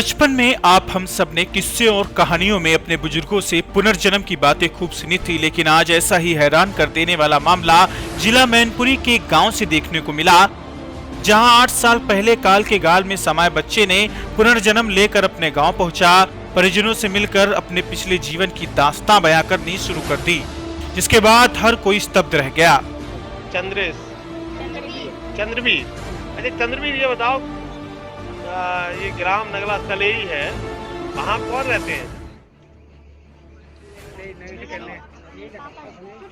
बचपन में आप हम सब ने किस्से और कहानियों में अपने बुजुर्गों से पुनर्जन्म की बातें खूब सुनी थी, लेकिन आज ऐसा ही हैरान कर देने वाला मामला जिला मैनपुरी के एक गांव से देखने को मिला, जहां 8 साल पहले काल के गाल में समाये बच्चे ने पुनर्जन्म लेकर अपने गांव पहुंचा। परिजनों से मिलकर अपने पिछले जीवन की दास्तां बयां करनी शुरू कर दी, जिसके बाद हर कोई स्तब्ध रह गया। चंद्रवीर, अच्छा चंद्रवीर, ये बताओ, ये ग्राम नगला सलेही है, वहाँ कौन रहते हैं?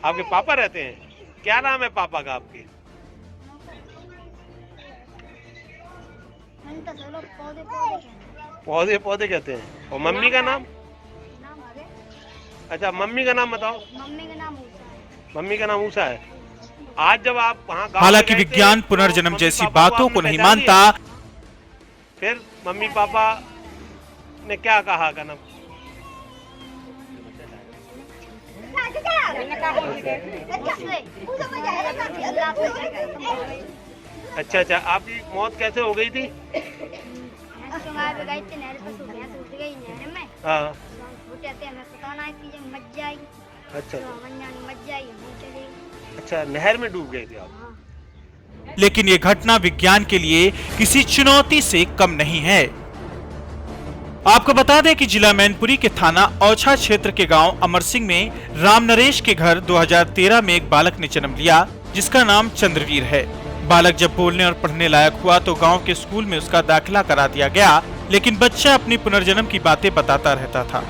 आपके पापा रहते हैं? क्या नाम है पापा का आपके? पौधे कहते हैं। और मम्मी का नाम? अच्छा, मम्मी का नाम बताओ। मम्मी का नाम ऊषा है। आज जब आप वहाँ, हालांकि विज्ञान पुनर्जन्म जैसी बातों को नहीं मानता, फिर मम्मी पापा ने क्या कहा का नाम? अच्छा, आपकी मौत कैसे हो गई थी? हाँ, अच्छा, नहर में डूब गए थे आप। लेकिन ये घटना विज्ञान के लिए किसी चुनौती से कम नहीं है। आपको बता दें कि जिला मैनपुरी के थाना औछा क्षेत्र के गांव अमर सिंह में राम नरेश के घर 2013 में एक बालक ने जन्म लिया, जिसका नाम चंद्रवीर है। बालक जब बोलने और पढ़ने लायक हुआ तो गांव के स्कूल में उसका दाखिला करा दिया गया, लेकिन बच्चा अपनी पुनर्जन्म की बातें बताता रहता था।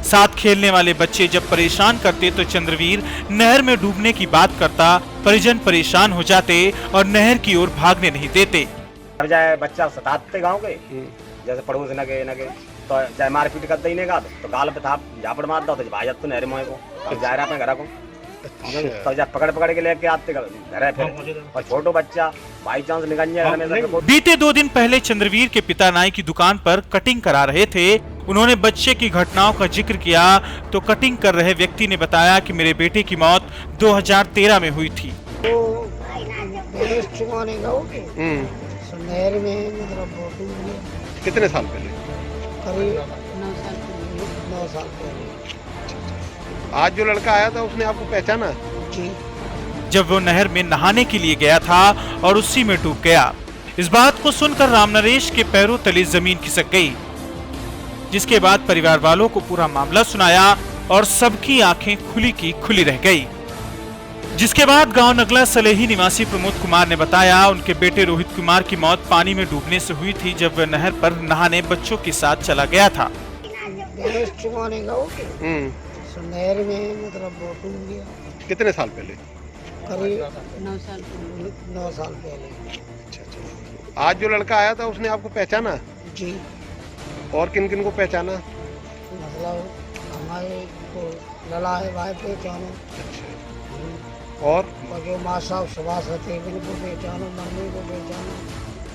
साथ खेलने वाले बच्चे जब परेशान करते तो चंद्रवीर नहर में डूबने की बात करता। परिजन परेशान हो जाते और नहर की ओर भागने नहीं देते। जाए बच्चा सताते गांव के, जैसे पड़ोस न गए तो चाहे मारपीट कर देने का तो गाल पे था झापड़ मार दो तो भाई जाते तो नहर मोए को जा रहा अपने घर को, तो जब पकड़ के लेके आते घर फिर। और छोटो बच्चा बाई चांस निकल जाए। बीते 2 दिन पहले चंद्रवीर के पिता नाई की दुकान पर कटिंग करा रहे थे। उन्होंने बच्चे की घटनाओं का जिक्र किया तो कटिंग कर रहे व्यक्ति ने बताया कि मेरे बेटे की मौत 2013 में हुई थी। कितने साल पहले? करीब 9 साल पहले। आज जो लड़का आया था उसने आपको पहचाना? जी। जब वो नहर में नहाने के लिए गया था और उसी में डूब गया। इस बात को सुनकर राम नरेश के पैरों तले जमीन खिसक गई, जिसके बाद परिवार वालों को पूरा मामला सुनाया और सबकी आंखें खुली की खुली रह गई। जिसके बाद गांव नगला सलेही निवासी प्रमोद कुमार ने बताया, उनके बेटे रोहित कुमार की मौत पानी में डूबने से हुई थी, जब वह नहर पर नहाने बच्चों के साथ चला गया था। नहर में मतलब डूब गया। कितने साल पहले? करीब 9 साल पहले। अच्छा। आज जो लड़का आया था उसने आपको पहचाना? जी। और किन किन को पहचाना? मतलब हमारे को लला है भाई पहचानो। अच्छा। और जो माँ साहब सुभाष रहते को पहचानो, मम्मी को पहचानो,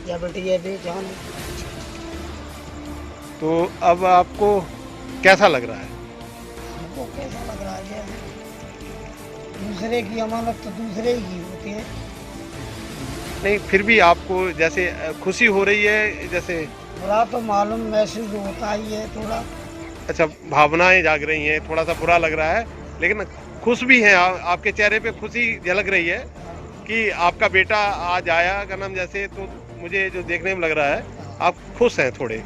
या बेटिया पहचानो। तो अब आपको कैसा लग रहा है? हमको कैसा लग रहा है, दूसरे की अमानत तो दूसरे की होती है। नहीं, फिर भी आपको जैसे खुशी हो रही है, जैसे बुरा तो मालूम महसूस होता ही है थोड़ा। अच्छा, भावनाएं जाग रही हैं, थोड़ा सा बुरा लग रहा है, लेकिन खुश भी हैं। आपके चेहरे पे खुशी झलक रही है कि आपका बेटा आज आया का नाम, जैसे तो मुझे जो देखने में लग रहा है आप खुश हैं थोड़ा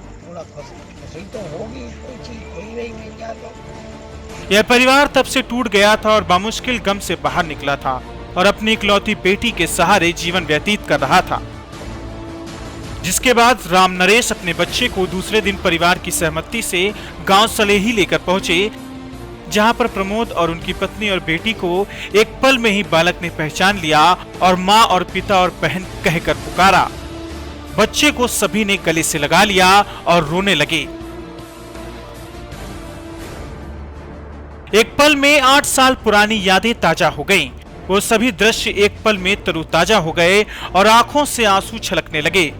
खुशी तो होगी, कोई चीज कोई नहीं मिल जाए तो। यह परिवार तब से टूट गया था और बामुश्किल गम से बाहर निकला था और अपनी इकलौती बेटी के सहारे जीवन व्यतीत कर रहा था। जिसके बाद राम नरेश अपने बच्चे को दूसरे दिन परिवार की सहमति से गांव सलेही लेकर पहुंचे, जहां पर प्रमोद और उनकी पत्नी और बेटी को एक पल में ही बालक ने पहचान लिया और मां और पिता और बहन कहकर पुकारा। बच्चे को सभी ने गले से लगा लिया और रोने लगे। एक पल में 8 साल पुरानी यादें ताजा हो गईं। वो सभी दृश्य एक पल में तरोताजा हो गए और आंखों से आंसू छलकने लगे।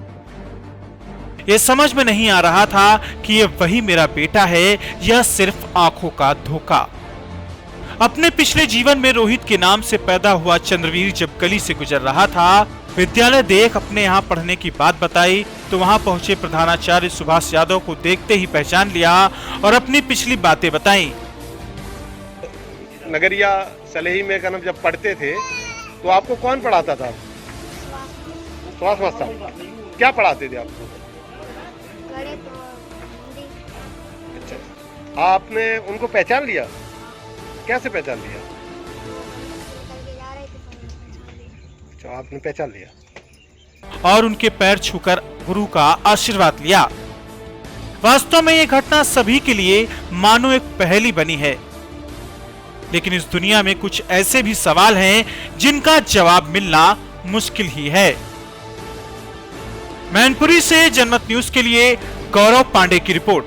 ये समझ में नहीं आ रहा था कि ये वही मेरा बेटा है या सिर्फ आंखों का धोखा। अपने पिछले जीवन में रोहित के नाम से पैदा हुआ चंद्रवीर जब गली से गुजर रहा था विद्यालय देख अपने यहाँ पढ़ने की बात बताई तो वहाँ पहुंचे प्रधानाचार्य सुभाष यादव को देखते ही पहचान लिया और अपनी पिछली बातें बताई। नगरिया सलेही में कनम जब पढ़ते थे तो आपको कौन पढ़ाता था? सुभाष मास्टर। क्या पढ़ाते थे आपको? गणित और हिंदी। अच्छा, आपने उनको पहचान लिया? कैसे पहचान लिया? करके जा रहे थे तो पहचान लिया। अच्छा, आपने पहचान लिया और उनके पैर छूकर गुरु का आशीर्वाद लिया। वास्तव में ये घटना सभी के लिए मानो एक पहेली बनी है, लेकिन इस दुनिया में कुछ ऐसे भी सवाल हैं जिनका जवाब मिलना मुश्किल ही है। मैनपुरी से जनमत न्यूज के लिए गौरव पांडे की रिपोर्ट।